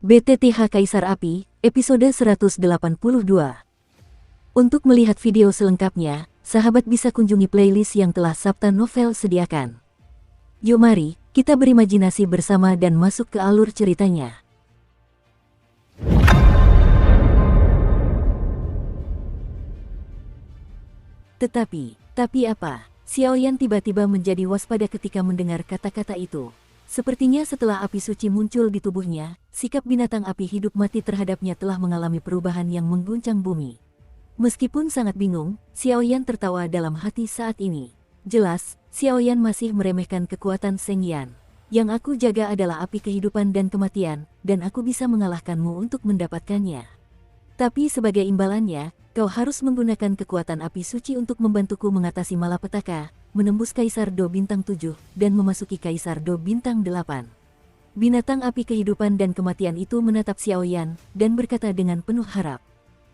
BTTH Kaisar Api, episode 182. Untuk melihat video selengkapnya, sahabat bisa kunjungi playlist yang telah Sabta Novel sediakan. Yuk mari, kita berimajinasi bersama dan masuk ke alur ceritanya. Tapi apa? Xiaoyan tiba-tiba menjadi waspada ketika mendengar kata-kata itu. Sepertinya setelah api suci muncul di tubuhnya, sikap binatang api hidup mati terhadapnya telah mengalami perubahan yang mengguncang bumi. Meskipun sangat bingung, Xiaoyan tertawa dalam hati saat ini. Jelas, Xiaoyan masih meremehkan kekuatan Seng Yan. Yang aku jaga adalah api kehidupan dan kematian, dan aku bisa mengalahkanmu untuk mendapatkannya. Tapi sebagai imbalannya, kau harus menggunakan kekuatan api suci untuk membantuku mengatasi malapetaka, menembus Kaisar Do Bintang 7, dan memasuki Kaisar Do Bintang 8. Binatang api kehidupan dan kematian itu menatap Xiaoyan, dan berkata dengan penuh harap.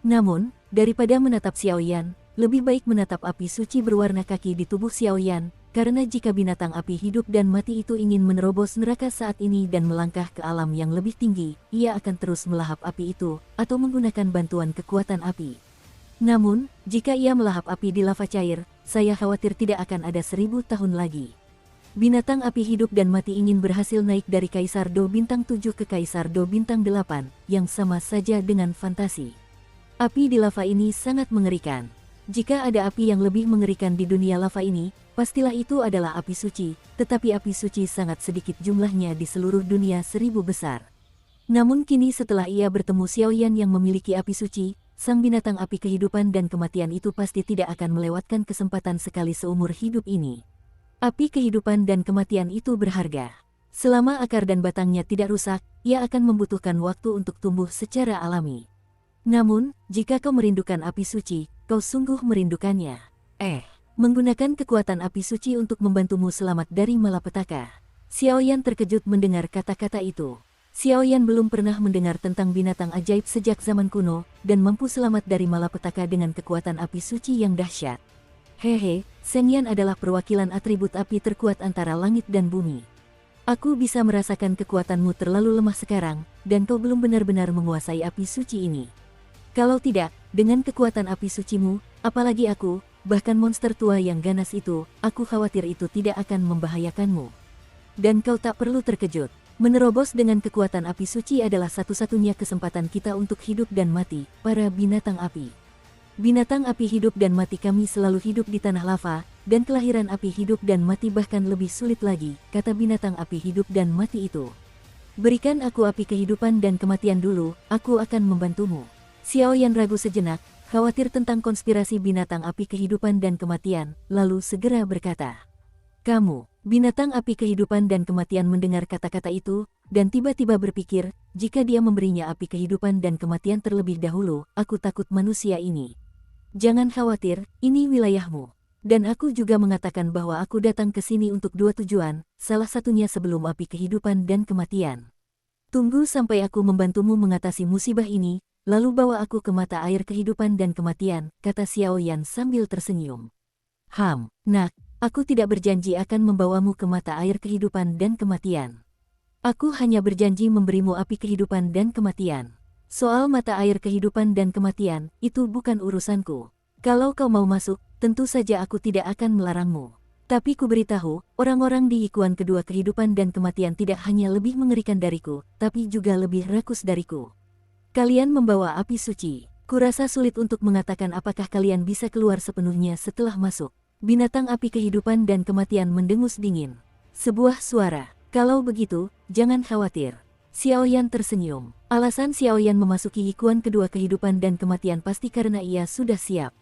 Namun, daripada menatap Xiaoyan, lebih baik menatap api suci berwarna kaki di tubuh Xiaoyan, karena jika binatang api hidup dan mati itu ingin menerobos neraka saat ini dan melangkah ke alam yang lebih tinggi, ia akan terus melahap api itu, atau menggunakan bantuan kekuatan api. Namun, jika ia melahap api di lava cair, saya khawatir tidak akan ada 1000 tahun lagi. Binatang api hidup dan mati ingin berhasil naik dari Kaisar Do Bintang 7 ke Kaisar Do Bintang 8, yang sama saja dengan fantasi. Api di lava ini sangat mengerikan. Jika ada api yang lebih mengerikan di dunia lava ini, pastilah itu adalah api suci, tetapi api suci sangat sedikit jumlahnya di seluruh dunia 1000 besar. Namun kini setelah ia bertemu Xiaoyan yang memiliki api suci, sang binatang api kehidupan dan kematian itu pasti tidak akan melewatkan kesempatan sekali seumur hidup ini. Api kehidupan dan kematian itu berharga. Selama akar dan batangnya tidak rusak, ia akan membutuhkan waktu untuk tumbuh secara alami. Namun, jika kau merindukan api suci, kau sungguh merindukannya. Menggunakan kekuatan api suci untuk membantumu selamat dari malapetaka. Xiaoyan terkejut mendengar kata-kata itu. Xiaoyan belum pernah mendengar tentang binatang ajaib sejak zaman kuno, dan mampu selamat dari malapetaka dengan kekuatan api suci yang dahsyat. Hehe, Seng Yan adalah perwakilan atribut api terkuat antara langit dan bumi. Aku bisa merasakan kekuatanmu terlalu lemah sekarang, dan kau belum benar-benar menguasai api suci ini. Kalau tidak, dengan kekuatan api sucimu, apalagi aku, bahkan monster tua yang ganas itu, aku khawatir itu tidak akan membahayakanmu. Dan kau tak perlu terkejut. Menerobos dengan kekuatan api suci adalah satu-satunya kesempatan kita untuk hidup dan mati, para binatang api. Binatang api hidup dan mati kami selalu hidup di tanah lava, dan kelahiran api hidup dan mati bahkan lebih sulit lagi, kata binatang api hidup dan mati itu. Berikan aku api kehidupan dan kematian dulu, aku akan membantumu. Xiaoyan ragu sejenak, khawatir tentang konspirasi binatang api kehidupan dan kematian, lalu segera berkata. Kamu, binatang api kehidupan dan kematian mendengar kata-kata itu, dan tiba-tiba berpikir, jika dia memberinya api kehidupan dan kematian terlebih dahulu, aku takut manusia ini. Jangan khawatir, ini wilayahmu. Dan aku juga mengatakan bahwa aku datang ke sini untuk dua tujuan, salah satunya sebelum api kehidupan dan kematian. Tunggu sampai aku membantumu mengatasi musibah ini, lalu bawa aku ke mata air kehidupan dan kematian, kata Xiaoyan sambil tersenyum. Nak. Aku tidak berjanji akan membawamu ke mata air kehidupan dan kematian. Aku hanya berjanji memberimu api kehidupan dan kematian. Soal mata air kehidupan dan kematian, itu bukan urusanku. Kalau kau mau masuk, tentu saja aku tidak akan melarangmu. Tapi ku beritahu, orang-orang di ikuan kedua kehidupan dan kematian tidak hanya lebih mengerikan dariku, tapi juga lebih rakus dariku. Kalian membawa api suci. Kurasa sulit untuk mengatakan apakah kalian bisa keluar sepenuhnya setelah masuk. Binatang api kehidupan dan kematian mendengus dingin. Sebuah suara, kalau begitu, jangan khawatir. Xiaoyan tersenyum. Alasan Xiaoyan memasuki ikuan kedua kehidupan dan kematian pasti karena ia sudah siap.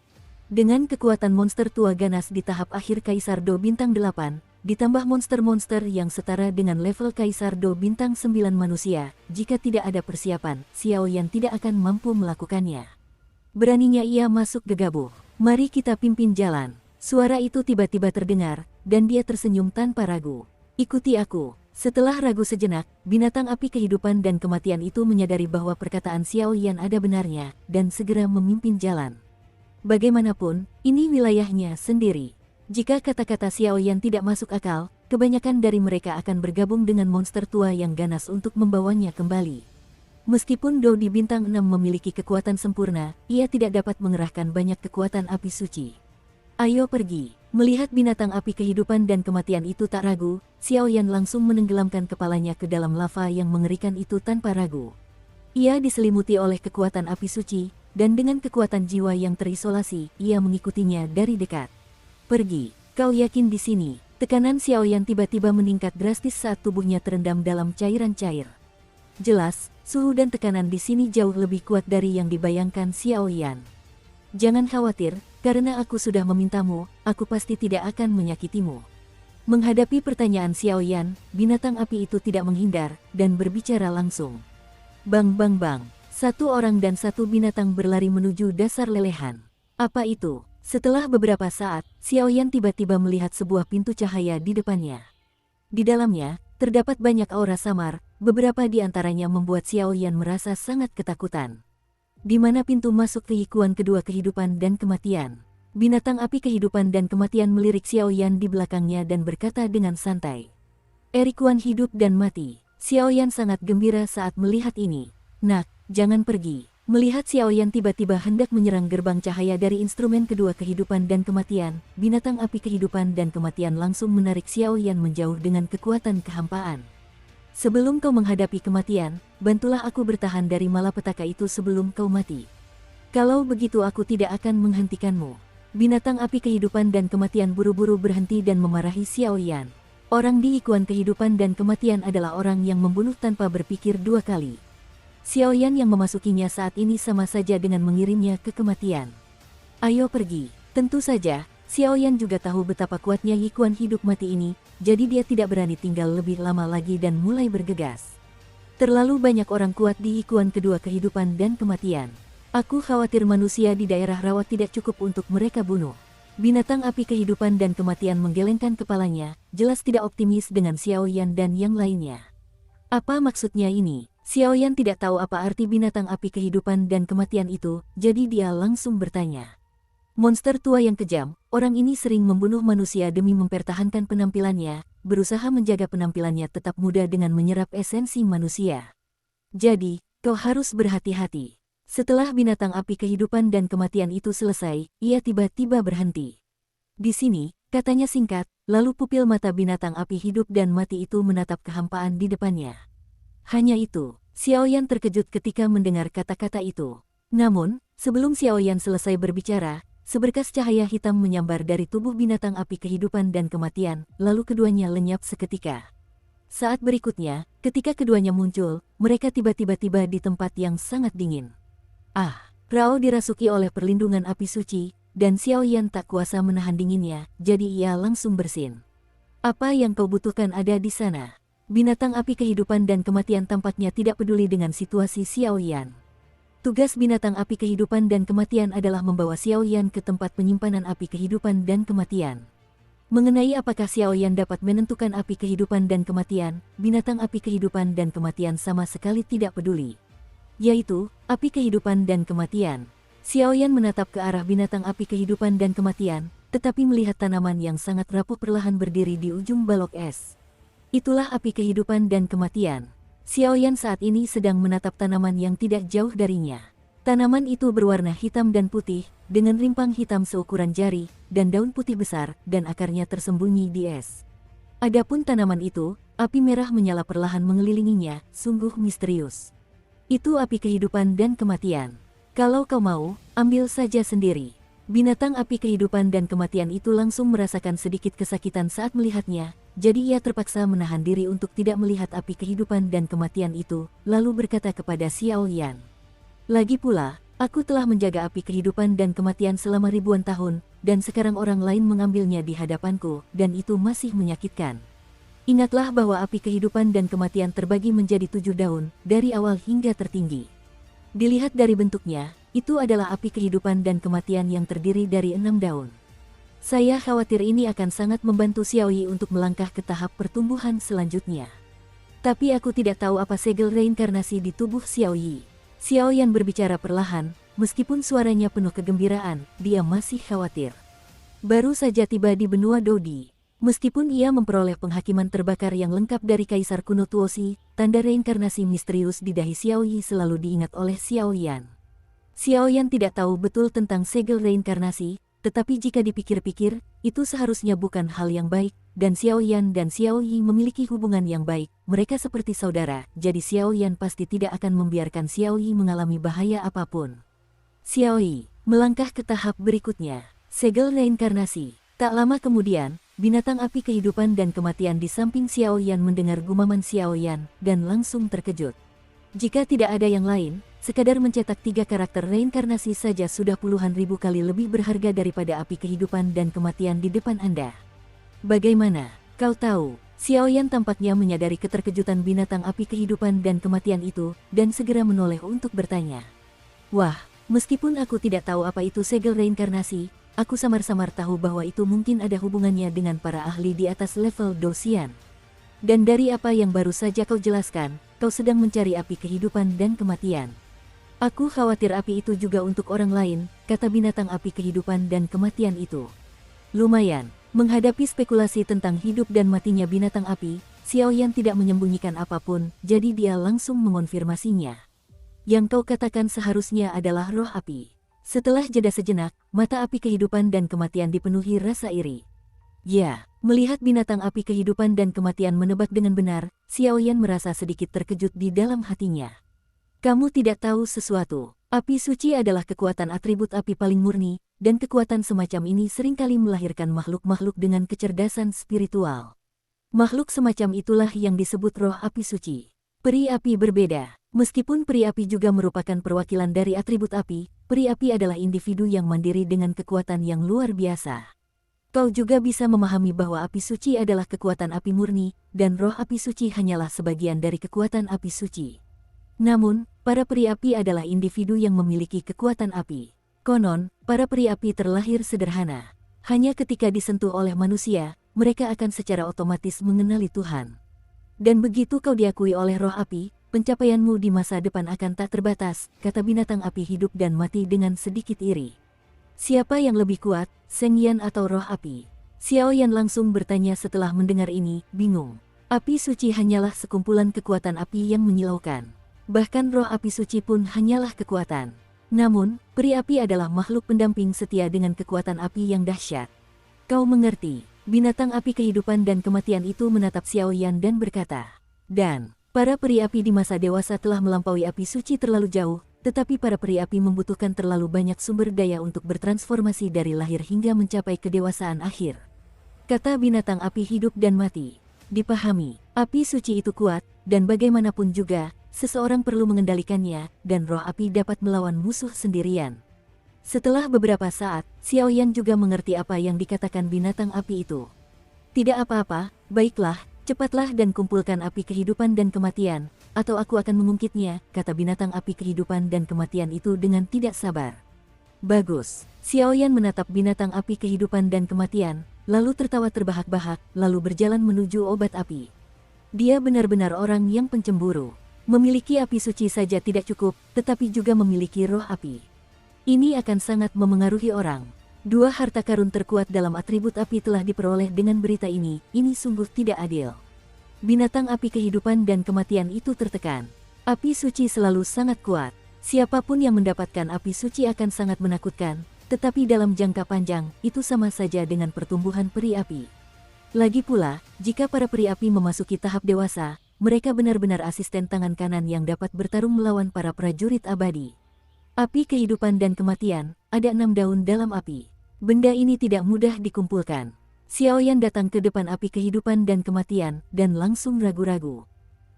Dengan kekuatan monster tua ganas di tahap akhir Kaisar Do Bintang 8, ditambah monster-monster yang setara dengan level Kaisar Do Bintang 9 manusia, jika tidak ada persiapan, Xiaoyan tidak akan mampu melakukannya. Beraninya ia masuk gegabah. Mari kita pimpin jalan. Suara itu tiba-tiba terdengar, dan dia tersenyum tanpa ragu. Ikuti aku. Setelah ragu sejenak, binatang api kehidupan dan kematian itu menyadari bahwa perkataan Xiaoyan ada benarnya, dan segera memimpin jalan. Bagaimanapun, ini wilayahnya sendiri. Jika kata-kata Xiaoyan tidak masuk akal, kebanyakan dari mereka akan bergabung dengan monster tua yang ganas untuk membawanya kembali. Meskipun Dodi bintang 6 memiliki kekuatan sempurna, ia tidak dapat mengerahkan banyak kekuatan api suci. Ayo pergi. Melihat binatang api kehidupan dan kematian itu tak ragu, Xiao Yan langsung menenggelamkan kepalanya ke dalam lava yang mengerikan itu tanpa ragu. Ia diselimuti oleh kekuatan api suci, dan dengan kekuatan jiwa yang terisolasi, ia mengikutinya dari dekat. Pergi, kau yakin di sini? Tekanan Xiao Yan tiba-tiba meningkat drastis saat tubuhnya terendam dalam cairan cair. Jelas, suhu dan tekanan di sini jauh lebih kuat dari yang dibayangkan Xiao Yan. Jangan khawatir, karena aku sudah memintamu, aku pasti tidak akan menyakitimu. Menghadapi pertanyaan Xiao Yan, binatang api itu tidak menghindar, dan berbicara langsung. Bang bang bang, satu orang dan satu binatang berlari menuju dasar lelehan. Apa itu? Setelah beberapa saat, Xiao Yan tiba-tiba melihat sebuah pintu cahaya di depannya. Di dalamnya, terdapat banyak aura samar, beberapa di antaranya membuat Xiao Yan merasa sangat ketakutan. Di mana pintu masuk ke Yikuan kedua kehidupan dan kematian. Binatang api kehidupan dan kematian melirik Xiao Yan di belakangnya dan berkata dengan santai. Erikuan hidup dan mati. Xiao Yan sangat gembira saat melihat ini. Nak, jangan pergi. Melihat Xiao Yan tiba-tiba hendak menyerang gerbang cahaya dari instrumen kedua kehidupan dan kematian, binatang api kehidupan dan kematian langsung menarik Xiao Yan menjauh dengan kekuatan kehampaan. Sebelum kau menghadapi kematian, bantulah aku bertahan dari malapetaka itu sebelum kau mati. Kalau begitu aku tidak akan menghentikanmu. Binatang api kehidupan dan kematian buru-buru berhenti dan memarahi Xiao Yan. Orang di Ikuan kehidupan dan kematian adalah orang yang membunuh tanpa berpikir dua kali. Xiao Yan yang memasukinya saat ini sama saja dengan mengirimnya ke kematian. Ayo pergi. Tentu saja, Xiao Yan juga tahu betapa kuatnya Yikuan hidup mati ini, jadi dia tidak berani tinggal lebih lama lagi dan mulai bergegas. Terlalu banyak orang kuat di Yikuan kedua kehidupan dan kematian. Aku khawatir manusia di daerah rawa tidak cukup untuk mereka bunuh. Binatang api kehidupan dan kematian menggelengkan kepalanya, jelas tidak optimis dengan Xiao Yan dan yang lainnya. Apa maksudnya ini? Xiao Yan tidak tahu apa arti binatang api kehidupan dan kematian itu, jadi dia langsung bertanya. Monster tua yang kejam, orang ini sering membunuh manusia demi mempertahankan penampilannya, berusaha menjaga penampilannya tetap muda dengan menyerap esensi manusia. Jadi, kau harus berhati-hati. Setelah binatang api kehidupan dan kematian itu selesai, ia tiba-tiba berhenti. Di sini, katanya singkat, lalu pupil mata binatang api hidup dan mati itu menatap kehampaan di depannya. Hanya itu, Xiao Yan terkejut ketika mendengar kata-kata itu. Namun, sebelum Xiao Yan selesai berbicara, seberkas cahaya hitam menyambar dari tubuh binatang api kehidupan dan kematian, lalu keduanya lenyap seketika. Saat berikutnya, ketika keduanya muncul, mereka tiba-tiba tiba di tempat yang sangat dingin. Rao dirasuki oleh perlindungan api suci, dan Xiao Yan tak kuasa menahan dinginnya, jadi ia langsung bersin. Apa yang kau butuhkan ada di sana? Binatang api kehidupan dan kematian tampaknya tidak peduli dengan situasi Xiao Yan. Tugas binatang api kehidupan dan kematian adalah membawa Xiao Yan ke tempat penyimpanan api kehidupan dan kematian. Mengenai apakah Xiao Yan dapat menentukan api kehidupan dan kematian, binatang api kehidupan dan kematian sama sekali tidak peduli. Yaitu, api kehidupan dan kematian. Xiao Yan menatap ke arah binatang api kehidupan dan kematian, tetapi melihat tanaman yang sangat rapuh perlahan berdiri di ujung balok es. Itulah api kehidupan dan kematian. Xiao Yan saat ini sedang menatap tanaman yang tidak jauh darinya. Tanaman itu berwarna hitam dan putih, dengan rimpang hitam seukuran jari, dan daun putih besar, dan akarnya tersembunyi di es. Adapun tanaman itu, api merah menyala perlahan mengelilinginya, sungguh misterius. Itu api kehidupan dan kematian. Kalau kau mau, ambil saja sendiri. Binatang api kehidupan dan kematian itu langsung merasakan sedikit kesakitan saat melihatnya, jadi ia terpaksa menahan diri untuk tidak melihat api kehidupan dan kematian itu, lalu berkata kepada Xiao Yan. Lagi pula, aku telah menjaga api kehidupan dan kematian selama ribuan tahun, dan sekarang orang lain mengambilnya di hadapanku, dan itu masih menyakitkan. Ingatlah bahwa api kehidupan dan kematian terbagi menjadi 7 daun, dari awal hingga tertinggi. Dilihat dari bentuknya, itu adalah api kehidupan dan kematian yang terdiri dari 6 daun. Saya khawatir ini akan sangat membantu Xiao Yi untuk melangkah ke tahap pertumbuhan selanjutnya. Tapi aku tidak tahu apa segel reinkarnasi di tubuh Xiao Yi. Xiao Yan berbicara perlahan, meskipun suaranya penuh kegembiraan, dia masih khawatir. Baru saja tiba di benua Dodi. Meskipun ia memperoleh penghakiman terbakar yang lengkap dari Kaisar kuno Tuosi, tanda reinkarnasi misterius di dahi Xiaoyi selalu diingat oleh Xiaoyan. Xiaoyan tidak tahu betul tentang segel reinkarnasi, tetapi jika dipikir-pikir, itu seharusnya bukan hal yang baik, dan Xiaoyan dan Xiaoyi memiliki hubungan yang baik, mereka seperti saudara, jadi Xiaoyan pasti tidak akan membiarkan Xiaoyi mengalami bahaya apapun. Xiaoyi melangkah ke tahap berikutnya, segel reinkarnasi. Tak lama kemudian, binatang api kehidupan dan kematian di samping Xiaoyan mendengar gumaman Xiaoyan, dan langsung terkejut. Jika tidak ada yang lain, sekadar mencetak 3 karakter reinkarnasi saja sudah puluhan ribu kali lebih berharga daripada api kehidupan dan kematian di depan Anda. Bagaimana? Kau tahu? Xiaoyan tampaknya menyadari keterkejutan binatang api kehidupan dan kematian itu, dan segera menoleh untuk bertanya. Wah, meskipun aku tidak tahu apa itu segel reinkarnasi, aku samar-samar tahu bahwa itu mungkin ada hubungannya dengan para ahli di atas level Dosian. Dan dari apa yang baru saja kau jelaskan, kau sedang mencari api kehidupan dan kematian. Aku khawatir api itu juga untuk orang lain, kata binatang api kehidupan dan kematian itu. Lumayan, menghadapi spekulasi tentang hidup dan matinya binatang api, Xiaoyan tidak menyembunyikan apapun, jadi dia langsung mengonfirmasinya. Yang kau katakan seharusnya adalah roh api. Setelah jeda sejenak, mata api kehidupan dan kematian dipenuhi rasa iri. Ya, melihat binatang api kehidupan dan kematian menebak dengan benar, Xiaoyan merasa sedikit terkejut di dalam hatinya. Kamu tidak tahu sesuatu. Api suci adalah kekuatan atribut api paling murni, dan kekuatan semacam ini seringkali melahirkan makhluk-makhluk dengan kecerdasan spiritual. Makhluk semacam itulah yang disebut roh api suci. Peri api berbeda. Meskipun peri api juga merupakan perwakilan dari atribut api, peri api adalah individu yang mandiri dengan kekuatan yang luar biasa. Kau juga bisa memahami bahwa api suci adalah kekuatan api murni, dan roh api suci hanyalah sebagian dari kekuatan api suci. Namun, para peri api adalah individu yang memiliki kekuatan api. Konon, para peri api terlahir sederhana. Hanya ketika disentuh oleh manusia, mereka akan secara otomatis mengenali Tuhan. Dan begitu kau diakui oleh roh api, pencapaianmu di masa depan akan tak terbatas, kata binatang api hidup dan mati dengan sedikit iri. Siapa yang lebih kuat, Seng Yan atau roh api? Xiaoyan langsung bertanya setelah mendengar ini, bingung. Api suci hanyalah sekumpulan kekuatan api yang menyilaukan. Bahkan roh api suci pun hanyalah kekuatan. Namun, peri api adalah makhluk pendamping setia dengan kekuatan api yang dahsyat. Kau mengerti? Binatang api kehidupan dan kematian itu menatap Xiaoyan dan berkata, dan para peri api di masa dewasa telah melampaui api suci terlalu jauh, tetapi para peri api membutuhkan terlalu banyak sumber daya untuk bertransformasi dari lahir hingga mencapai kedewasaan akhir. Kata binatang api hidup dan mati. Dipahami, api suci itu kuat, dan bagaimanapun juga, seseorang perlu mengendalikannya, dan roh api dapat melawan musuh sendirian. Setelah beberapa saat, Xiaoyan juga mengerti apa yang dikatakan binatang api itu. Tidak apa-apa, baiklah, cepatlah dan kumpulkan api kehidupan dan kematian, atau aku akan mengungkitnya, kata binatang api kehidupan dan kematian itu dengan tidak sabar. Bagus. Xiaoyan menatap binatang api kehidupan dan kematian, lalu tertawa terbahak-bahak, lalu berjalan menuju obat api. Dia benar-benar orang yang pencemburu. Memiliki api suci saja tidak cukup, tetapi juga memiliki roh api. Ini akan sangat memengaruhi orang. 2 harta karun terkuat dalam atribut api telah diperoleh dengan berita ini sungguh tidak adil. Binatang api kehidupan dan kematian itu tertekan. Api suci selalu sangat kuat. Siapapun yang mendapatkan api suci akan sangat menakutkan, tetapi dalam jangka panjang, itu sama saja dengan pertumbuhan peri api. Lagi pula, jika para peri api memasuki tahap dewasa, mereka benar-benar asisten tangan kanan yang dapat bertarung melawan para prajurit abadi. Api kehidupan dan kematian, ada 6 daun dalam api. Benda ini tidak mudah dikumpulkan. Xiaoyan datang ke depan api kehidupan dan kematian, dan langsung ragu-ragu.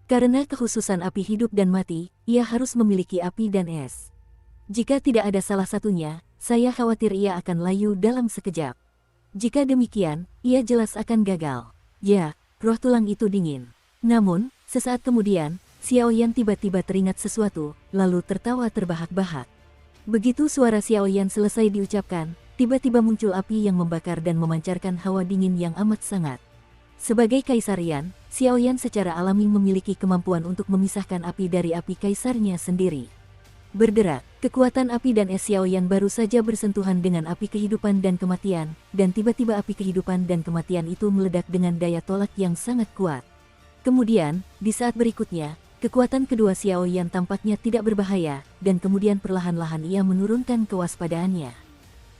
Karena kekhususan api hidup dan mati, ia harus memiliki api dan es. Jika tidak ada salah satunya, saya khawatir ia akan layu dalam sekejap. Jika demikian, ia jelas akan gagal. Ya, roh tulang itu dingin. Namun, sesaat kemudian, Xiaoyan tiba-tiba teringat sesuatu, lalu tertawa terbahak-bahak. Begitu suara Xiaoyan selesai diucapkan, tiba-tiba muncul api yang membakar dan memancarkan hawa dingin yang amat sangat. Sebagai Kaisar Yan, Xiaoyan secara alami memiliki kemampuan untuk memisahkan api dari api kaisarnya sendiri. berderak. Kekuatan api dan es Xiaoyan baru saja bersentuhan dengan api kehidupan dan kematian, dan tiba-tiba api kehidupan dan kematian itu meledak dengan daya tolak yang sangat kuat. Kemudian, di saat berikutnya, kekuatan kedua Xiaoyan tampaknya tidak berbahaya, dan kemudian perlahan-lahan ia menurunkan kewaspadaannya.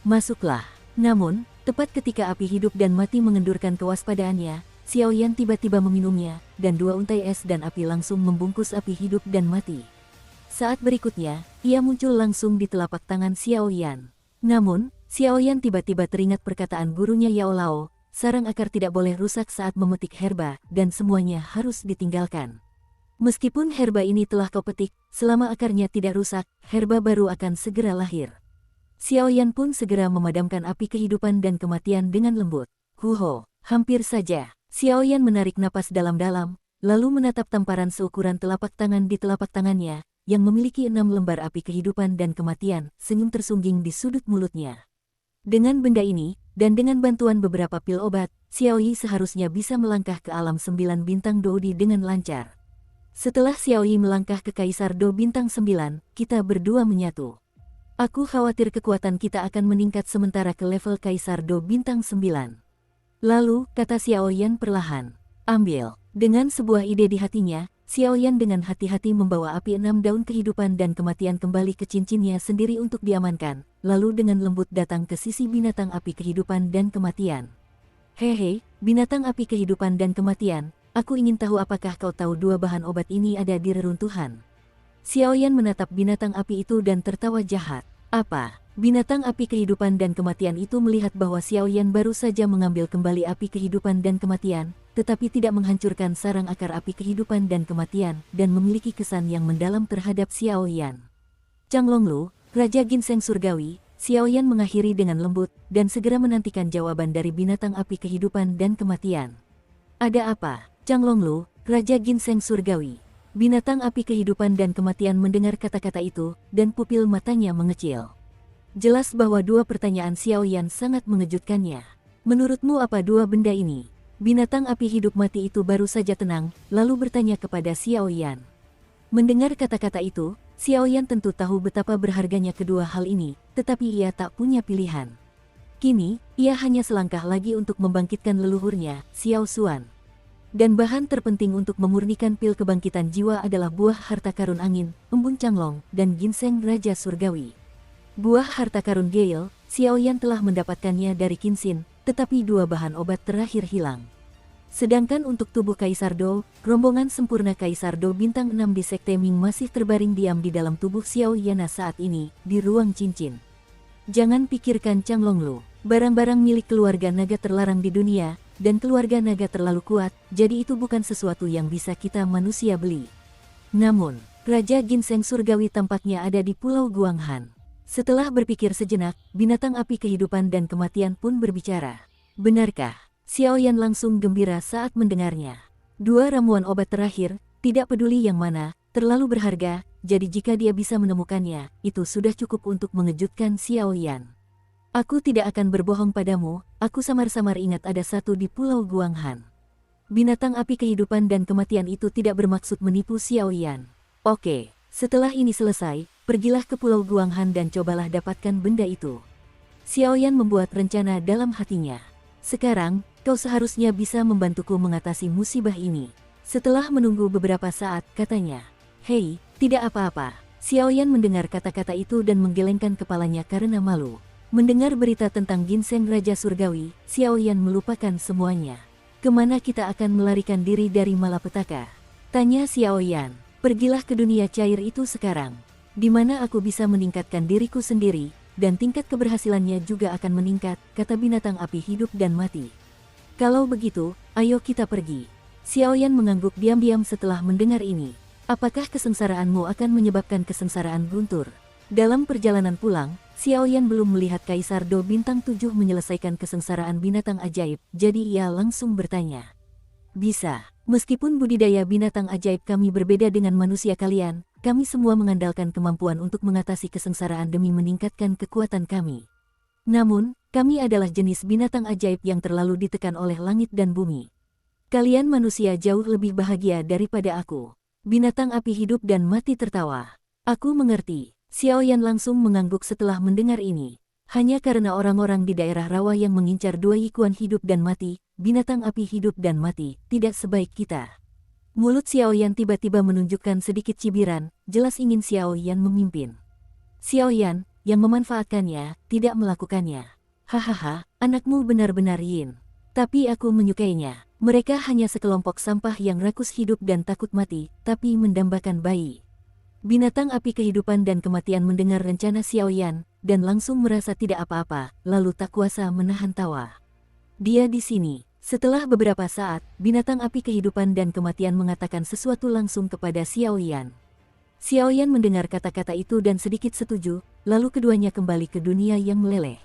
Masuklah. Namun, tepat ketika api hidup dan mati mengendurkan kewaspadaannya, Xiaoyan tiba-tiba meminumnya, dan dua untai es dan api langsung membungkus api hidup dan mati. Saat berikutnya, ia muncul langsung di telapak tangan Xiaoyan. Namun, Xiaoyan tiba-tiba teringat perkataan gurunya Yao Lao, sarang akar tidak boleh rusak saat memetik herba, dan semuanya harus ditinggalkan. Meskipun herba ini telah kau petik, selama akarnya tidak rusak, herba baru akan segera lahir. Xiaoyan pun segera memadamkan api kehidupan dan kematian dengan lembut. Huho, hampir saja. Xiaoyan menarik napas dalam-dalam, lalu menatap tamparan seukuran telapak tangan di telapak tangannya, yang memiliki 6 lembar api kehidupan dan kematian, senyum tersungging di sudut mulutnya. Dengan benda ini, dan dengan bantuan beberapa pil obat, Xiaoyi seharusnya bisa melangkah ke alam 9 bintang Doudi dengan lancar. Setelah Xiaoyi melangkah ke Kaisar Do bintang 9, kita berdua menyatu. Aku khawatir kekuatan kita akan meningkat sementara ke level Kaisar Do bintang 9. Lalu, kata Xiaoyan perlahan, ambil. Dengan sebuah ide di hatinya, Xiaoyan dengan hati-hati membawa api 6 daun kehidupan dan kematian kembali ke cincinnya sendiri untuk diamankan, lalu dengan lembut datang ke sisi binatang api kehidupan dan kematian. Hehe, binatang api kehidupan dan kematian, aku ingin tahu apakah kau tahu dua bahan obat ini ada di reruntuhan. Xiaoyan menatap binatang api itu dan tertawa jahat. Apa? Binatang api kehidupan dan kematian itu melihat bahwa Xiaoyan baru saja mengambil kembali api kehidupan dan kematian, tetapi tidak menghancurkan sarang akar api kehidupan dan kematian, dan memiliki kesan yang mendalam terhadap Xiaoyan. Changlonglu, Raja Ginseng Surgawi, Xiaoyan mengakhiri dengan lembut, dan segera menantikan jawaban dari binatang api kehidupan dan kematian. Ada apa? Changlonglu, Raja Ginseng Surgawi. Binatang api kehidupan dan kematian mendengar kata-kata itu, dan pupil matanya mengecil. Jelas bahwa dua pertanyaan Xiaoyan sangat mengejutkannya. Menurutmu apa dua benda ini? Binatang api hidup mati itu baru saja tenang, lalu bertanya kepada Xiaoyan. Mendengar kata-kata itu, Xiaoyan tentu tahu betapa berharganya kedua hal ini, tetapi ia tak punya pilihan. Kini, ia hanya selangkah lagi untuk membangkitkan leluhurnya, Xiao Xuan. Dan bahan terpenting untuk memurnikan pil kebangkitan jiwa adalah buah harta karun angin, embun Changlong, dan ginseng Raja Surgawi. Buah harta karun Gale, Xiaoyan telah mendapatkannya dari Qinxin, tetapi dua bahan obat terakhir hilang. Sedangkan untuk tubuh Kaisar Do, rombongan sempurna Kaisar Do bintang 6 di Sekte Ming masih terbaring diam di dalam tubuh Xiaoyan saat ini, di ruang cincin. Jangan pikirkan Changlonglu, barang-barang milik keluarga naga terlarang di dunia, dan keluarga naga terlalu kuat, jadi itu bukan sesuatu yang bisa kita manusia beli. Namun, Raja Ginseng Surgawi tampaknya ada di Pulau Guanghan. Setelah berpikir sejenak, binatang api kehidupan dan kematian pun berbicara. Benarkah? Xiaoyan langsung gembira saat mendengarnya. Dua ramuan obat terakhir, tidak peduli yang mana, terlalu berharga, jadi jika dia bisa menemukannya, itu sudah cukup untuk mengejutkan Xiaoyan. Aku tidak akan berbohong padamu, aku samar-samar ingat ada satu di Pulau Guanghan. Binatang api kehidupan dan kematian itu tidak bermaksud menipu Xiaoyan. Oke, setelah ini selesai, pergilah ke Pulau Guanghan dan cobalah dapatkan benda itu. Xiaoyan membuat rencana dalam hatinya. Sekarang, kau seharusnya bisa membantuku mengatasi musibah ini. Setelah menunggu beberapa saat, katanya, Hei, tidak apa-apa. Xiaoyan mendengar kata-kata itu dan menggelengkan kepalanya karena malu. Mendengar berita tentang ginseng Raja Surgawi, Xiaoyan melupakan semuanya. Kemana kita akan melarikan diri dari malapetaka? Tanya Xiaoyan. Pergilah ke dunia cair itu sekarang. Di mana aku bisa meningkatkan diriku sendiri, dan tingkat keberhasilannya juga akan meningkat, kata binatang api hidup dan mati. Kalau begitu, ayo kita pergi. Xiaoyan mengangguk diam-diam setelah mendengar ini. Apakah kesengsaraanmu akan menyebabkan kesengsaraan guntur? Dalam perjalanan pulang, Xiaoyan belum melihat Kaisar Do bintang 7 menyelesaikan kesengsaraan binatang ajaib, jadi ia langsung bertanya. Bisa, meskipun budidaya binatang ajaib kami berbeda dengan manusia kalian, kami semua mengandalkan kemampuan untuk mengatasi kesengsaraan demi meningkatkan kekuatan kami. Namun, kami adalah jenis binatang ajaib yang terlalu ditekan oleh langit dan bumi. Kalian manusia jauh lebih bahagia daripada aku. Binatang api hidup dan mati tertawa. Aku mengerti. Xiao Yan langsung mengangguk setelah mendengar ini. Hanya karena orang-orang di daerah rawa yang mengincar dua yikuan hidup dan mati, binatang api hidup dan mati, tidak sebaik kita. Mulut Xiao Yan tiba-tiba menunjukkan sedikit cibiran, jelas ingin Xiao Yan memimpin. Xiao Yan, yang memanfaatkannya, tidak melakukannya. Hahaha, anakmu benar-benar yin. Tapi aku menyukainya. Mereka hanya sekelompok sampah yang rakus hidup dan takut mati, tapi mendambakan bayi. Binatang api kehidupan dan kematian mendengar rencana Xiao Yan, dan langsung merasa tidak apa-apa, lalu tak kuasa menahan tawa. Dia di sini. Setelah beberapa saat, binatang api kehidupan dan kematian mengatakan sesuatu langsung kepada Xiao Yan. Xiao Yan mendengar kata-kata itu dan sedikit setuju, lalu keduanya kembali ke dunia yang meleleh.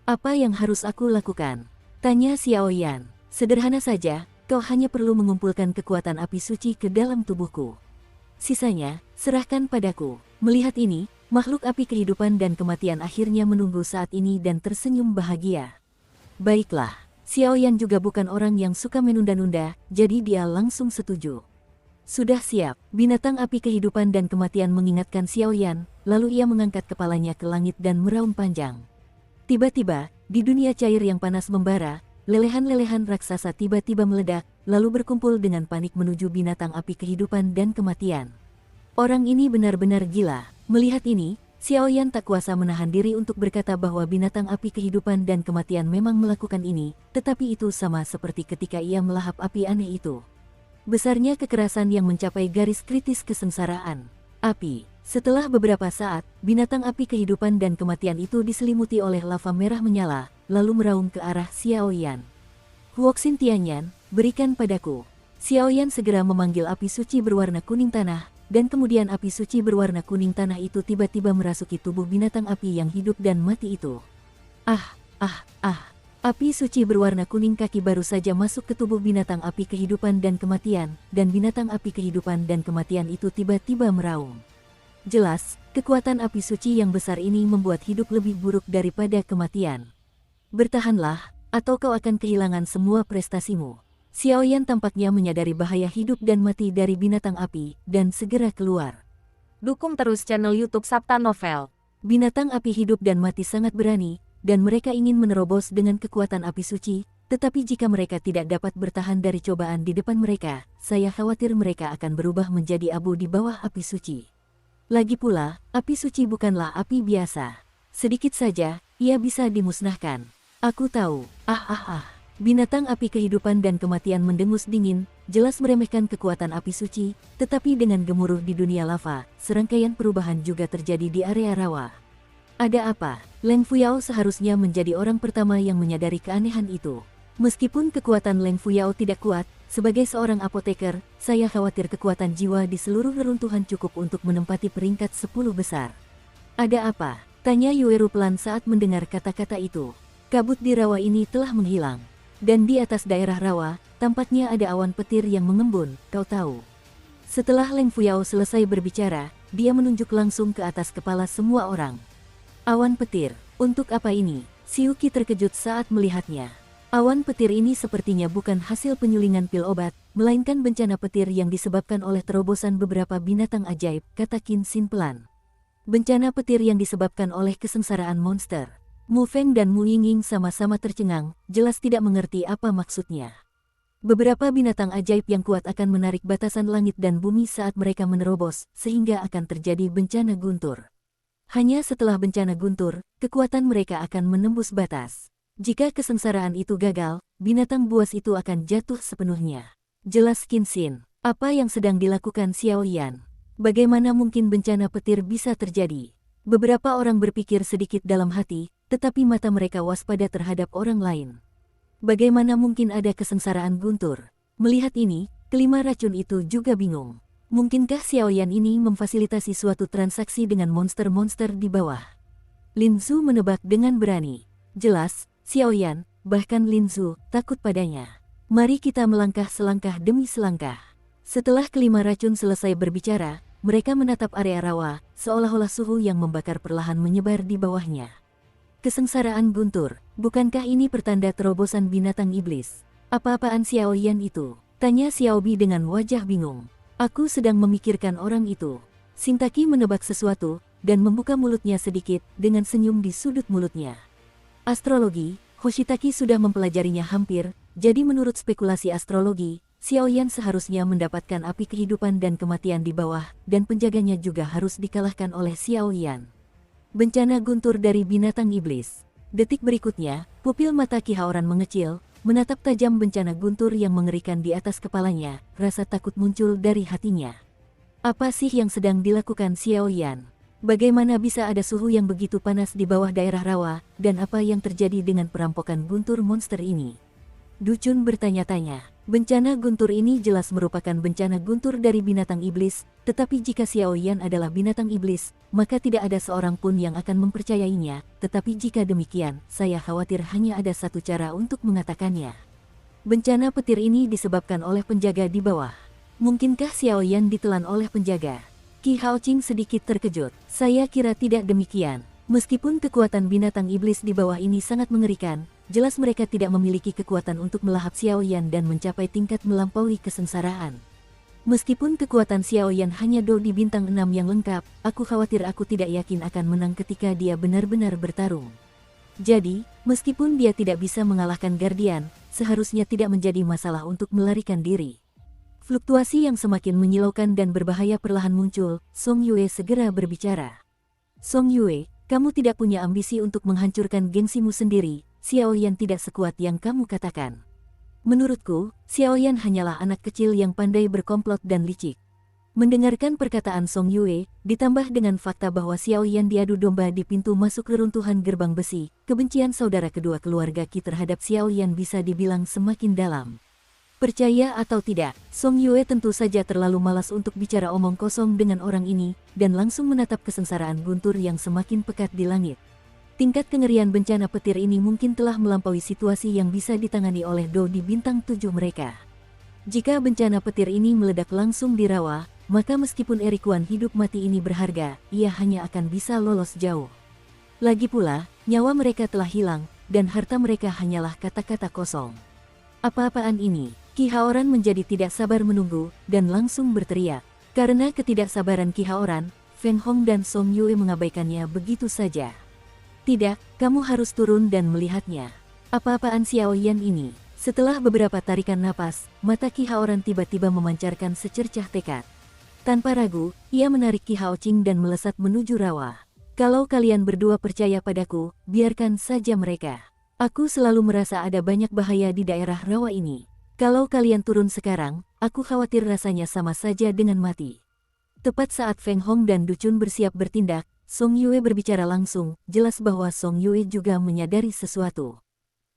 Apa yang harus aku lakukan? Tanya Xiao Yan. Sederhana saja, kau hanya perlu mengumpulkan kekuatan api suci ke dalam tubuhku. Sisanya, serahkan padaku. Melihat ini, makhluk api kehidupan dan kematian akhirnya menunggu saat ini dan tersenyum bahagia. Baiklah, Xiao Yan juga bukan orang yang suka menunda-nunda, jadi dia langsung setuju. Sudah siap, binatang api kehidupan dan kematian mengingatkan Xiao Yan, lalu ia mengangkat kepalanya ke langit dan meraung panjang. Tiba-tiba, di dunia cair yang panas membara, lelehan-lelehan raksasa tiba-tiba meledak, lalu berkumpul dengan panik menuju binatang api kehidupan dan kematian. Orang ini benar-benar gila. Melihat ini, Xiao Yan tak kuasa menahan diri untuk berkata bahwa binatang api kehidupan dan kematian memang melakukan ini, tetapi itu sama seperti ketika ia melahap api aneh itu. Besarnya kekerasan yang mencapai garis kritis kesengsaraan. Api. Setelah beberapa saat, binatang api kehidupan dan kematian itu diselimuti oleh lava merah menyala, lalu meraung ke arah Xiao Yan. Huoxin Tianyan, berikan padaku. Xiao Yan segera memanggil api suci berwarna kuning tanah, dan kemudian api suci berwarna kuning tanah itu tiba-tiba merasuki tubuh binatang api yang hidup dan mati itu. Api suci berwarna kuning kaki baru saja masuk ke tubuh binatang api kehidupan dan kematian, dan binatang api kehidupan dan kematian itu tiba-tiba meraung. Jelas, kekuatan api suci yang besar ini membuat hidup lebih buruk daripada kematian. Bertahanlah, atau kau akan kehilangan semua prestasimu. Xiao Yan tampaknya menyadari bahaya hidup dan mati dari binatang api, dan segera keluar. Dukung terus channel YouTube Sabta Novel. Binatang api hidup dan mati sangat berani, dan mereka ingin menerobos dengan kekuatan api suci, tetapi jika mereka tidak dapat bertahan dari cobaan di depan mereka, saya khawatir mereka akan berubah menjadi abu di bawah api suci. Lagi pula, api suci bukanlah api biasa. Sedikit saja, ia bisa dimusnahkan. Aku tahu. Binatang api kehidupan dan kematian mendengus dingin, jelas meremehkan kekuatan api suci, tetapi dengan gemuruh di dunia lava, serangkaian perubahan juga terjadi di area rawa. Ada apa? Leng Fuyao seharusnya menjadi orang pertama yang menyadari keanehan itu. Meskipun kekuatan Leng Fuyao tidak kuat, sebagai seorang apoteker, saya khawatir kekuatan jiwa di seluruh reruntuhan cukup untuk menempati peringkat 10 besar. Ada apa? Tanya Yueru pelan saat mendengar kata-kata itu. Kabut di rawa ini telah menghilang. Dan di atas daerah rawa, tampaknya ada awan petir yang mengembun, kau tahu. Setelah Leng Fuyao selesai berbicara, dia menunjuk langsung ke atas kepala semua orang. Awan petir, untuk apa ini? Xiuqi terkejut saat melihatnya. Awan petir ini sepertinya bukan hasil penyulingan pil obat, melainkan bencana petir yang disebabkan oleh terobosan beberapa binatang ajaib, kata Qin Xin pelan. Bencana petir yang disebabkan oleh kesengsaraan monster. Mu Feng dan Mu Yingying sama-sama tercengang, jelas tidak mengerti apa maksudnya. Beberapa binatang ajaib yang kuat akan menarik batasan langit dan bumi saat mereka menerobos, sehingga akan terjadi bencana guntur. Hanya setelah bencana guntur, kekuatan mereka akan menembus batas. Jika kesengsaraan itu gagal, binatang buas itu akan jatuh sepenuhnya. Jelas Qin Xin, apa yang sedang dilakukan Xiao Yan? Bagaimana mungkin bencana petir bisa terjadi? Beberapa orang berpikir sedikit dalam hati, tetapi mata mereka waspada terhadap orang lain. Bagaimana mungkin ada kesengsaraan guntur? Melihat ini, kelima racun itu juga bingung. Mungkinkah Xiao Yan ini memfasilitasi suatu transaksi dengan monster-monster di bawah? Lin Zhu menebak dengan berani. Jelas, Xiao Yan, bahkan Lin Zhu, takut padanya. Mari kita melangkah selangkah demi selangkah. Setelah kelima racun selesai berbicara, mereka menatap area rawa, seolah-olah suhu yang membakar perlahan menyebar di bawahnya. Kesengsaraan guntur, bukankah ini pertanda terobosan binatang iblis? Apa-apaan Xiao Yan itu? Tanya Xiao Bi dengan wajah bingung. Aku sedang memikirkan orang itu. Sintaki menebak sesuatu, dan membuka mulutnya sedikit dengan senyum di sudut mulutnya. Astrologi, Hoshitaki sudah mempelajarinya hampir, jadi menurut spekulasi astrologi, Xiaoyan seharusnya mendapatkan api kehidupan dan kematian di bawah, dan penjaganya juga harus dikalahkan oleh Xiaoyan. Bencana guntur dari binatang iblis. Detik berikutnya, pupil mata Ki Haoran mengecil, menatap tajam bencana guntur yang mengerikan di atas kepalanya, rasa takut muncul dari hatinya. Apa sih yang sedang dilakukan Xiaoyan? Bagaimana bisa ada suhu yang begitu panas di bawah daerah rawa, dan apa yang terjadi dengan perampokan guntur monster ini? Ducun bertanya-tanya. Bencana guntur ini jelas merupakan bencana guntur dari binatang iblis, tetapi jika Xiaoyan adalah binatang iblis, maka tidak ada seorang pun yang akan mempercayainya, tetapi jika demikian, saya khawatir hanya ada satu cara untuk mengatakannya. Bencana petir ini disebabkan oleh penjaga di bawah. Mungkinkah Xiaoyan ditelan oleh penjaga? Qi Haoqing sedikit terkejut. Saya kira tidak demikian. Meskipun kekuatan binatang iblis di bawah ini sangat mengerikan, jelas mereka tidak memiliki kekuatan untuk melahap Xiaoyan dan mencapai tingkat melampaui kesengsaraan. Meskipun kekuatan Xiaoyan hanya do di bintang 6 yang lengkap, aku khawatir aku tidak yakin akan menang ketika dia benar-benar bertarung. Jadi, meskipun dia tidak bisa mengalahkan Guardian, seharusnya tidak menjadi masalah untuk melarikan diri. Fluktuasi yang semakin menyilaukan dan berbahaya perlahan muncul. Song Yue segera berbicara. Song Yue, kamu tidak punya ambisi untuk menghancurkan gengsimu sendiri. Xiaoyan tidak sekuat yang kamu katakan. Menurutku, Xiaoyan hanyalah anak kecil yang pandai berkomplot dan licik. Mendengarkan perkataan Song Yue, ditambah dengan fakta bahwa Xiaoyan diadu domba di pintu masuk reruntuhan gerbang besi, kebencian saudara kedua keluarga Qi terhadap Xiaoyan bisa dibilang semakin dalam. Percaya atau tidak, Song Yue tentu saja terlalu malas untuk bicara omong kosong dengan orang ini, dan langsung menatap kesengsaraan guntur yang semakin pekat di langit. Tingkat kengerian bencana petir ini mungkin telah melampaui situasi yang bisa ditangani oleh Do di bintang 7 mereka. Jika bencana petir ini meledak langsung di rawa, maka meskipun Erikuan hidup mati ini berharga, ia hanya akan bisa lolos jauh. Lagi pula, nyawa mereka telah hilang, dan harta mereka hanyalah kata-kata kosong. Apa-apaan ini? Qi Haoran menjadi tidak sabar menunggu, dan langsung berteriak. Karena ketidaksabaran Qi Haoran, Feng Hong dan Song Yue mengabaikannya begitu saja. Tidak, kamu harus turun dan melihatnya. Apa-apaan Xiaoyan ini? Setelah beberapa tarikan napas, mata Qi Haoran tiba-tiba memancarkan secercah tekad. Tanpa ragu, ia menarik Qi Haoqing dan melesat menuju rawa. Kalau kalian berdua percaya padaku, biarkan saja mereka. Aku selalu merasa ada banyak bahaya di daerah rawa ini. Kalau kalian turun sekarang, aku khawatir rasanya sama saja dengan mati. Tepat saat Feng Hong dan Ducun bersiap bertindak, Song Yue berbicara langsung, jelas bahwa Song Yue juga menyadari sesuatu.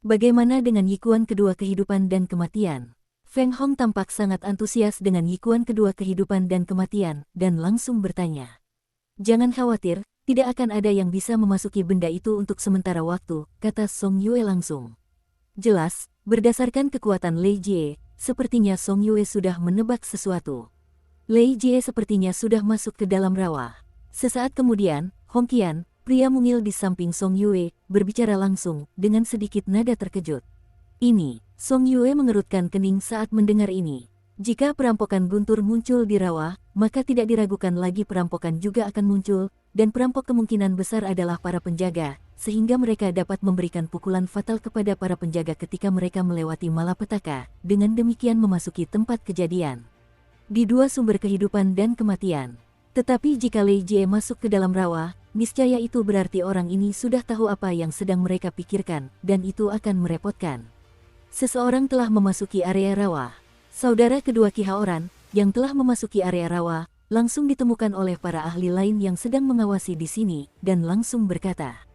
Bagaimana dengan Yikuan kedua kehidupan dan kematian? Feng Hong tampak sangat antusias dengan Yikuan kedua kehidupan dan kematian, dan langsung bertanya. Jangan khawatir, tidak akan ada yang bisa memasuki benda itu untuk sementara waktu, kata Song Yue langsung. Jelas, berdasarkan kekuatan Lei Jie, sepertinya Song Yue sudah menebak sesuatu. Lei Jie sepertinya sudah masuk ke dalam rawa. Sesaat kemudian, Hong Qian, pria mungil di samping Song Yue, berbicara langsung, dengan sedikit nada terkejut. Ini, Song Yue mengerutkan kening saat mendengar ini. Jika perampokan guntur muncul di rawa, maka tidak diragukan lagi perampokan juga akan muncul, dan perampok kemungkinan besar adalah para penjaga, sehingga mereka dapat memberikan pukulan fatal kepada para penjaga ketika mereka melewati malapetaka, dengan demikian memasuki tempat kejadian. Di dua sumber kehidupan dan kematian. Tetapi jika Lei Jie masuk ke dalam rawa, niscaya itu berarti orang ini sudah tahu apa yang sedang mereka pikirkan, dan itu akan merepotkan. Seseorang telah memasuki area rawa. Saudara kedua Qi Haoran, yang telah memasuki area rawa, langsung ditemukan oleh para ahli lain yang sedang mengawasi di sini, dan langsung berkata.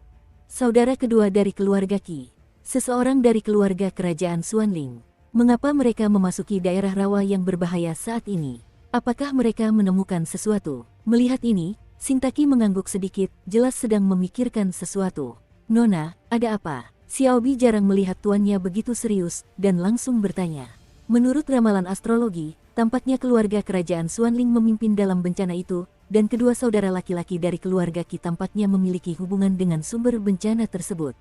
Saudara kedua dari keluarga Qi. Seseorang dari keluarga kerajaan Xuanling. Mengapa mereka memasuki daerah rawa yang berbahaya saat ini? Apakah mereka menemukan sesuatu? Melihat ini, Xintaqi mengangguk sedikit, jelas sedang memikirkan sesuatu. Nona, ada apa? Xiaobi jarang melihat tuannya begitu serius, dan langsung bertanya. Menurut ramalan astrologi, tampaknya keluarga kerajaan Xuanling memimpin dalam bencana itu, dan kedua saudara laki-laki dari keluarga Qi tampaknya memiliki hubungan dengan sumber bencana tersebut.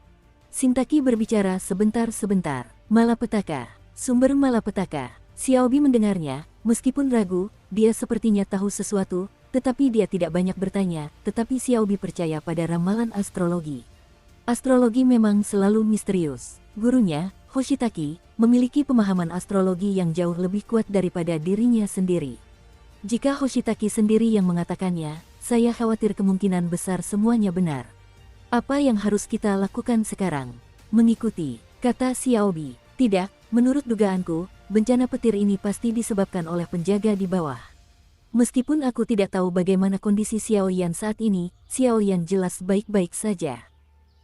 Xintaqi berbicara sebentar-sebentar. Malapetaka. Sumber malapetaka. Xiaobi mendengarnya, meskipun ragu, dia sepertinya tahu sesuatu, tetapi dia tidak banyak bertanya, tetapi Xiaobi percaya pada ramalan astrologi. Astrologi memang selalu misterius. Gurunya, Hoshitaki, memiliki pemahaman astrologi yang jauh lebih kuat daripada dirinya sendiri. Jika Hoshitaki sendiri yang mengatakannya, saya khawatir kemungkinan besar semuanya benar. Apa yang harus kita lakukan sekarang? Mengikuti, kata Xiaobi. Tidak, menurut dugaanku, bencana petir ini pasti disebabkan oleh penjaga di bawah. Meskipun aku tidak tahu bagaimana kondisi Xiaoyan saat ini, Xiaoyan jelas baik-baik saja.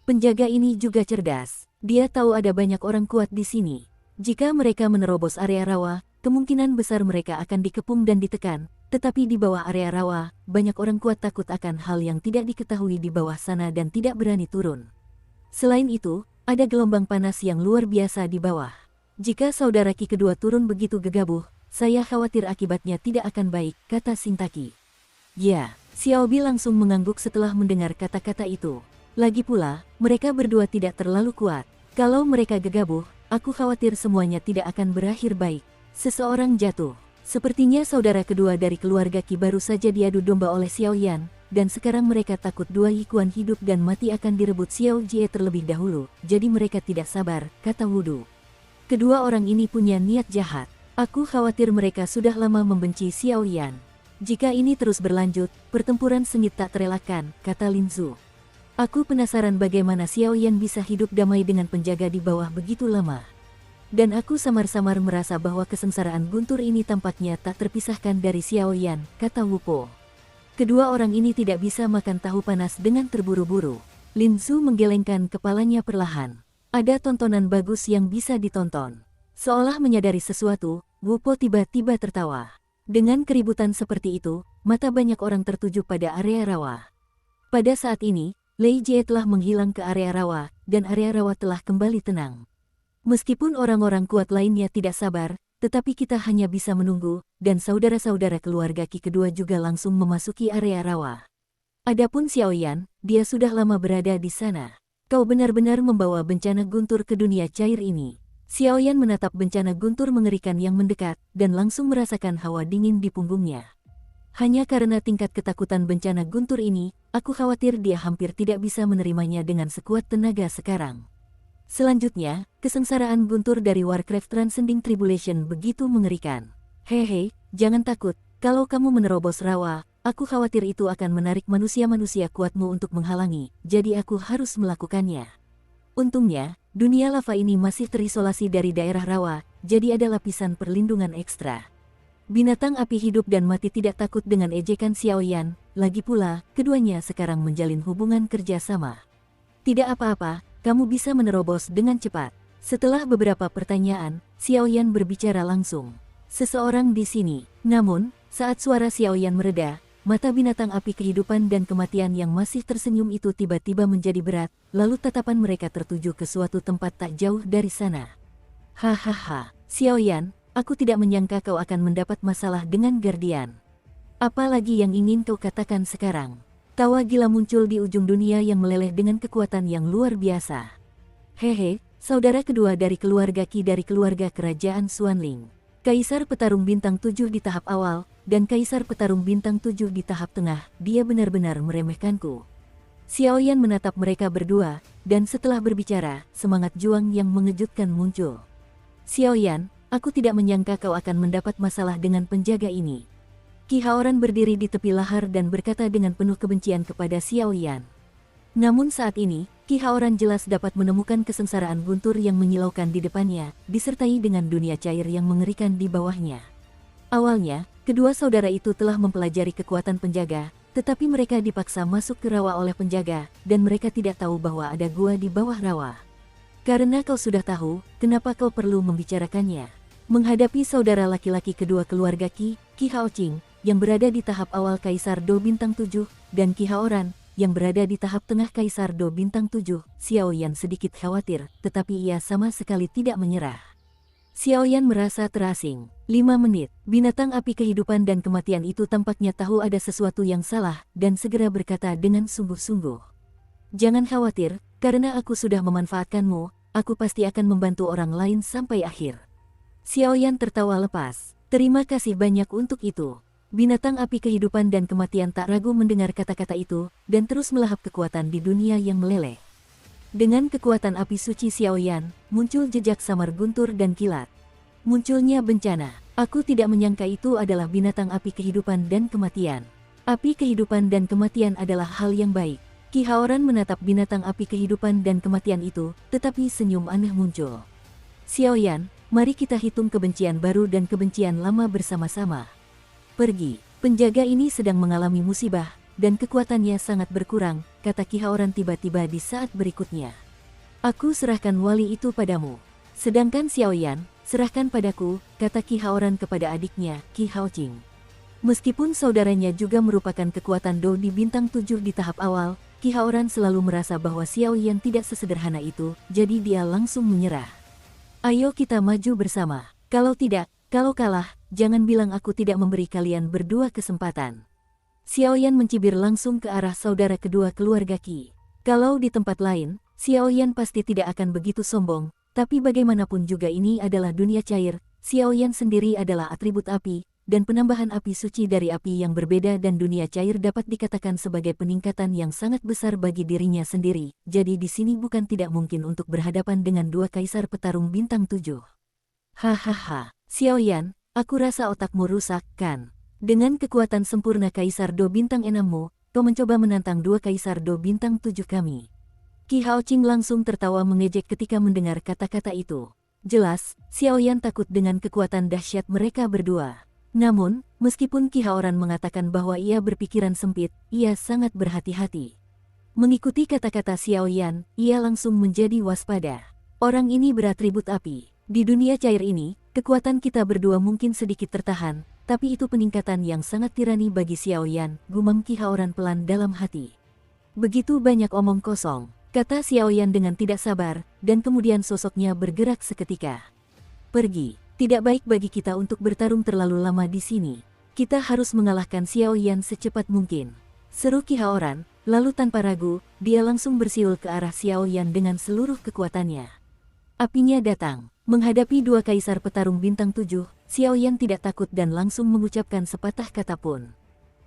Penjaga ini juga cerdas. Dia tahu ada banyak orang kuat di sini. Jika mereka menerobos area rawa, kemungkinan besar mereka akan dikepung dan ditekan. Tetapi di bawah area rawa, banyak orang kuat takut akan hal yang tidak diketahui di bawah sana dan tidak berani turun. Selain itu, ada gelombang panas yang luar biasa di bawah. Jika saudara Ki kedua turun begitu gegabah, saya khawatir akibatnya tidak akan baik, kata Shintaki. Ya, Xiaobi langsung mengangguk setelah mendengar kata-kata itu. Lagi pula, mereka berdua tidak terlalu kuat. Kalau mereka gegabah, aku khawatir semuanya tidak akan berakhir baik. Seseorang jatuh. Sepertinya saudara kedua dari keluarga Qi baru saja diadu domba oleh Xiaoyan, dan sekarang mereka takut dua Yikuan hidup dan mati akan direbut Xiao Jie terlebih dahulu, jadi mereka tidak sabar, kata Wudu. Kedua orang ini punya niat jahat. Aku khawatir mereka sudah lama membenci Xiaoyan. Jika ini terus berlanjut, pertempuran sengit tak terelakkan, kata Lin Zu. Aku penasaran bagaimana Xiaoyan bisa hidup damai dengan penjaga di bawah begitu lama. Dan aku samar-samar merasa bahwa kesengsaraan guntur ini tampaknya tak terpisahkan dari Xiaoyan, kata Wu Po. Kedua orang ini tidak bisa makan tahu panas dengan terburu-buru. Lin Zu menggelengkan kepalanya perlahan. Ada tontonan bagus yang bisa ditonton. Seolah menyadari sesuatu, Wu Po tiba-tiba tertawa. Dengan keributan seperti itu, mata banyak orang tertuju pada area rawa. Pada saat ini, Lei Jie telah menghilang ke area rawa, dan area rawa telah kembali tenang. Meskipun orang-orang kuat lainnya tidak sabar, tetapi kita hanya bisa menunggu, dan saudara-saudara keluarga Qi kedua juga langsung memasuki area rawa. Adapun Xiaoyan, dia sudah lama berada di sana. Kau benar-benar membawa bencana guntur ke dunia cair ini. Xiaoyan menatap bencana guntur mengerikan yang mendekat, dan langsung merasakan hawa dingin di punggungnya. Hanya karena tingkat ketakutan bencana guntur ini, aku khawatir dia hampir tidak bisa menerimanya dengan sekuat tenaga sekarang. Selanjutnya, kesengsaraan guntur dari Warcraft Transcending Tribulation begitu mengerikan. Hehe, jangan takut, kalau kamu menerobos rawa, aku khawatir itu akan menarik manusia-manusia kuatmu untuk menghalangi, jadi aku harus melakukannya. Untungnya, dunia lava ini masih terisolasi dari daerah rawa, jadi ada lapisan perlindungan ekstra. Binatang api hidup dan mati tidak takut dengan ejekan Xiaoyan, lagi pula, keduanya sekarang menjalin hubungan kerja sama. Tidak apa-apa, kamu bisa menerobos dengan cepat. Setelah beberapa pertanyaan, Xiaoyan berbicara langsung. Seseorang di sini. Namun, saat suara Xiaoyan mereda, mata binatang api kehidupan dan kematian yang masih tersenyum itu tiba-tiba menjadi berat, lalu tatapan mereka tertuju ke suatu tempat tak jauh dari sana. Hahaha, Xiaoyan, aku tidak menyangka kau akan mendapat masalah dengan Guardian. Apalagi yang ingin kau katakan sekarang? Tawa gila muncul di ujung dunia yang meleleh dengan kekuatan yang luar biasa. Hehe, saudara kedua dari keluarga Qi dari keluarga kerajaan Xuanling. Kaisar Petarung Bintang 7 di tahap awal, dan Kaisar Petarung Bintang 7 di tahap tengah, dia benar-benar meremehkanku. Xiaoyan menatap mereka berdua, dan setelah berbicara, semangat juang yang mengejutkan muncul. Xiaoyan, aku tidak menyangka kau akan mendapat masalah dengan penjaga ini. Qi Haoran berdiri di tepi lahar dan berkata dengan penuh kebencian kepada Xiaoyan. Namun saat ini, Qi Haoran jelas dapat menemukan kesengsaraan guntur yang menyilaukan di depannya, disertai dengan dunia cair yang mengerikan di bawahnya. Awalnya, kedua saudara itu telah mempelajari kekuatan penjaga, tetapi mereka dipaksa masuk ke rawa oleh penjaga, dan mereka tidak tahu bahwa ada gua di bawah rawa. Karena kau sudah tahu, kenapa kau perlu membicarakannya? Menghadapi saudara laki-laki kedua keluarga Qi, Qi Haoqing, yang berada di tahap awal Kaisar Do Bintang 7, dan Qi Haoran, yang berada di tahap tengah Kaisar Do Bintang 7, Xiaoyan sedikit khawatir, tetapi ia sama sekali tidak menyerah. Xiaoyan merasa terasing. 5 menit, binatang api kehidupan dan kematian itu tampaknya tahu ada sesuatu yang salah, dan segera berkata dengan sungguh-sungguh. Jangan khawatir, karena aku sudah memanfaatkanmu, aku pasti akan membantu orang lain sampai akhir. Xiaoyan tertawa lepas. Terima kasih banyak untuk itu. Binatang api kehidupan dan kematian tak ragu mendengar kata-kata itu, dan terus melahap kekuatan di dunia yang meleleh. Dengan kekuatan api suci Xiaoyan, muncul jejak samar guntur dan kilat. Munculnya bencana. Aku tidak menyangka itu adalah binatang api kehidupan dan kematian. Api kehidupan dan kematian adalah hal yang baik. Ki Haoran menatap binatang api kehidupan dan kematian itu, tetapi senyum aneh muncul. Xiaoyan, mari kita hitung kebencian baru dan kebencian lama bersama-sama. Pergi, penjaga ini sedang mengalami musibah, dan kekuatannya sangat berkurang, kata Ki Haoran tiba-tiba di saat berikutnya. Aku serahkan wali itu padamu. Sedangkan Xiaoyan, serahkan padaku, kata Ki Haoran kepada adiknya, Ki Haoqing. Meskipun saudaranya juga merupakan kekuatan Dou di bintang 7 di tahap awal, Ki Haoran selalu merasa bahwa Xiaoyan tidak sesederhana itu, jadi dia langsung menyerah. Ayo kita maju bersama. Kalau tidak, kalau kalah, jangan bilang aku tidak memberi kalian berdua kesempatan. Xiaoyan mencibir langsung ke arah saudara kedua keluarga Qi. Kalau di tempat lain, Xiaoyan pasti tidak akan begitu sombong, tapi bagaimanapun juga ini adalah dunia cair, Xiaoyan sendiri adalah atribut api, dan penambahan api suci dari api yang berbeda dan dunia cair dapat dikatakan sebagai peningkatan yang sangat besar bagi dirinya sendiri, jadi di sini bukan tidak mungkin untuk berhadapan dengan dua kaisar petarung bintang 7. Hahaha, Xiaoyan, aku rasa otakmu rusak, kan? Dengan kekuatan sempurna Kaisar Do bintang 6-mu, kau mencoba menantang dua Kaisar Do bintang 7 kami. Ki Haoqing langsung tertawa mengejek ketika mendengar kata-kata itu. Jelas, Xiaoyan takut dengan kekuatan dahsyat mereka berdua. Namun, meskipun Ki Haoran mengatakan bahwa ia berpikiran sempit, ia sangat berhati-hati. Mengikuti kata-kata Xiaoyan, ia langsung menjadi waspada. Orang ini beratribut api. Di dunia cair ini, kekuatan kita berdua mungkin sedikit tertahan, tapi itu peningkatan yang sangat tirani bagi Xiaoyan, gumam Ki Haoran pelan dalam hati. Begitu banyak omong kosong, kata Xiaoyan dengan tidak sabar, dan kemudian sosoknya bergerak seketika. Pergi, tidak baik bagi kita untuk bertarung terlalu lama di sini. Kita harus mengalahkan Xiaoyan secepat mungkin. Seru Ki Haoran, lalu tanpa ragu, dia langsung bersiul ke arah Xiaoyan dengan seluruh kekuatannya. Apinya datang. Menghadapi dua kaisar petarung bintang 7, Xiaoyan tidak takut dan langsung mengucapkan sepatah kata pun.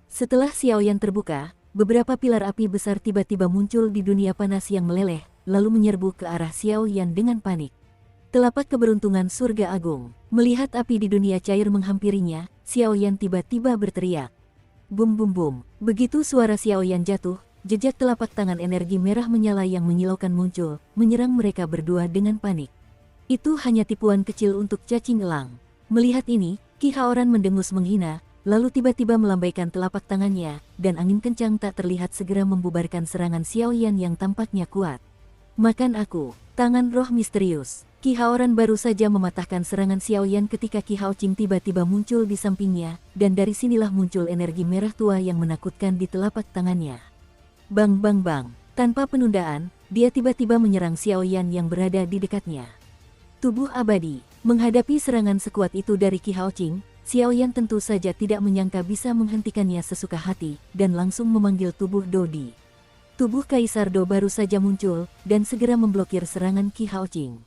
Setelah Xiaoyan terbuka, beberapa pilar api besar tiba-tiba muncul di dunia panas yang meleleh, lalu menyerbu ke arah Xiaoyan dengan panik. Telapak keberuntungan surga agung. Melihat api di dunia cair menghampirinya, Xiaoyan tiba-tiba berteriak. Bum bum bum. Begitu suara Xiaoyan jatuh, jejak telapak tangan energi merah menyala yang menyilaukan muncul, menyerang mereka berdua dengan panik. Itu hanya tipuan kecil untuk cacing elang. Melihat ini, Ki Haoran mendengus menghina, lalu tiba-tiba melambaikan telapak tangannya, dan angin kencang tak terlihat segera membubarkan serangan Xiaoyan yang tampaknya kuat. Makan aku, tangan roh misterius. Ki Haoran baru saja mematahkan serangan Xiaoyan ketika Ki Haoqing tiba-tiba muncul di sampingnya, dan dari sinilah muncul energi merah tua yang menakutkan di telapak tangannya. Bang bang bang, tanpa penundaan, dia tiba-tiba menyerang Xiaoyan yang berada di dekatnya. Tubuh abadi. Menghadapi serangan sekuat itu dari Ki Haoqing, Xiaoyan tentu saja tidak menyangka bisa menghentikannya sesuka hati, dan langsung memanggil tubuh Dodi. Tubuh Kaisar Do baru saja muncul, dan segera memblokir serangan Ki Haoqing.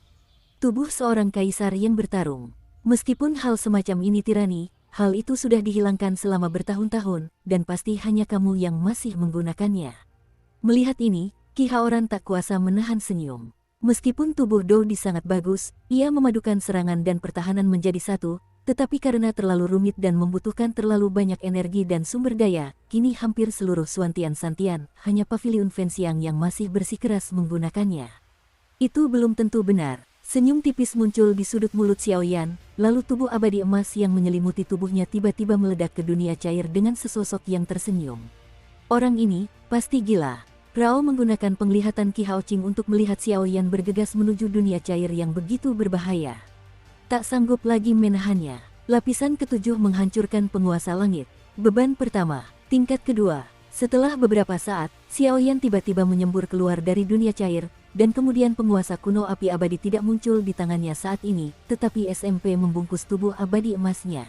Tubuh seorang kaisar yang bertarung. Meskipun hal semacam ini tirani, hal itu sudah dihilangkan selama bertahun-tahun, dan pasti hanya kamu yang masih menggunakannya. Melihat ini, Ki Haoran tak kuasa menahan senyum. Meskipun tubuh Dodi sangat bagus, ia memadukan serangan dan pertahanan menjadi satu, tetapi karena terlalu rumit dan membutuhkan terlalu banyak energi dan sumber daya, kini hampir seluruh Suantian-Santian, hanya Paviliun Fenxiang yang masih bersikeras menggunakannya. Itu belum tentu benar. Senyum tipis muncul di sudut mulut Xiaoyan, lalu tubuh abadi emas yang menyelimuti tubuhnya tiba-tiba meledak ke dunia cair dengan sesosok yang tersenyum. Orang ini pasti gila. Rao menggunakan penglihatan Ki Haoqing untuk melihat Xiaoyan bergegas menuju dunia cair yang begitu berbahaya. Tak sanggup lagi menahannya. Lapisan ketujuh menghancurkan penguasa langit. Beban pertama, tingkat kedua. Setelah beberapa saat, Xiaoyan tiba-tiba menyembur keluar dari dunia cair, dan kemudian penguasa kuno api abadi tidak muncul di tangannya saat ini, tetapi SMP membungkus tubuh abadi emasnya.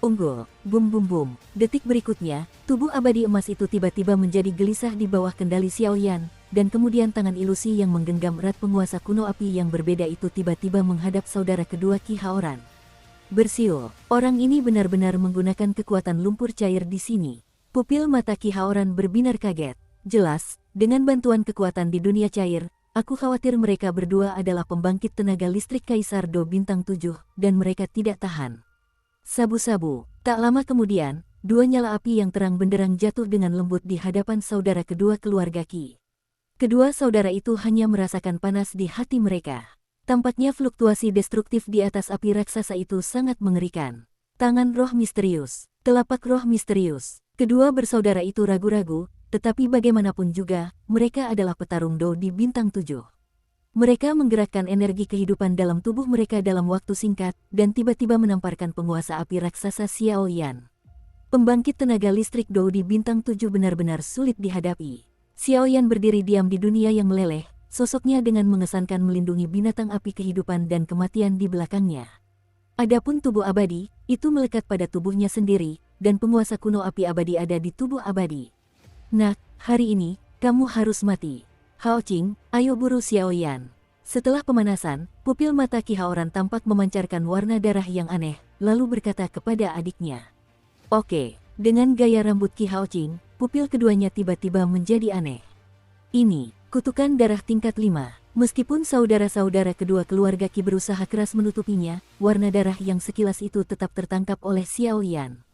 Unggul, bum bum bum. Detik berikutnya, tubuh abadi emas itu tiba-tiba menjadi gelisah di bawah kendali Xiaoyan, dan kemudian tangan ilusi yang menggenggam erat penguasa kuno api yang berbeda itu tiba-tiba menghadap saudara kedua Ki Haoran. Bersiul, orang ini benar-benar menggunakan kekuatan lumpur cair di sini. Pupil mata Ki Haoran berbinar kaget. Jelas, dengan bantuan kekuatan di dunia cair, aku khawatir mereka berdua adalah pembangkit tenaga listrik Kaisar Do Bintang 7, dan mereka tidak tahan. Sabu-sabu, tak lama kemudian, dua nyala api yang terang benderang jatuh dengan lembut di hadapan saudara kedua keluarga Ki. Kedua saudara itu hanya merasakan panas di hati mereka. Tampaknya fluktuasi destruktif di atas api raksasa itu sangat mengerikan. Tangan roh misterius, telapak roh misterius. Kedua bersaudara itu ragu-ragu, tetapi bagaimanapun juga, mereka adalah petarung Do di Bintang 7. Mereka menggerakkan energi kehidupan dalam tubuh mereka dalam waktu singkat, dan tiba-tiba menamparkan penguasa api raksasa Xiao Yan. Pembangkit tenaga listrik Do di Bintang 7 benar-benar sulit dihadapi. Xiao Yan berdiri diam di dunia yang meleleh, sosoknya dengan mengesankan melindungi binatang api kehidupan dan kematian di belakangnya. Adapun tubuh abadi, itu melekat pada tubuhnya sendiri, dan penguasa kuno api abadi ada di tubuh abadi. Nah, hari ini, kamu harus mati. Hao Qing, ayo buru Xiao Yan. Setelah pemanasan, pupil mata Ki Haoran tampak memancarkan warna darah yang aneh, lalu berkata kepada adiknya. Oke, dengan gaya rambut Ki Hao Qing, pupil keduanya tiba-tiba menjadi aneh. Ini, kutukan darah tingkat 5. Meskipun saudara-saudara kedua keluarga Ki berusaha keras menutupinya, warna darah yang sekilas itu tetap tertangkap oleh Xiao Yan.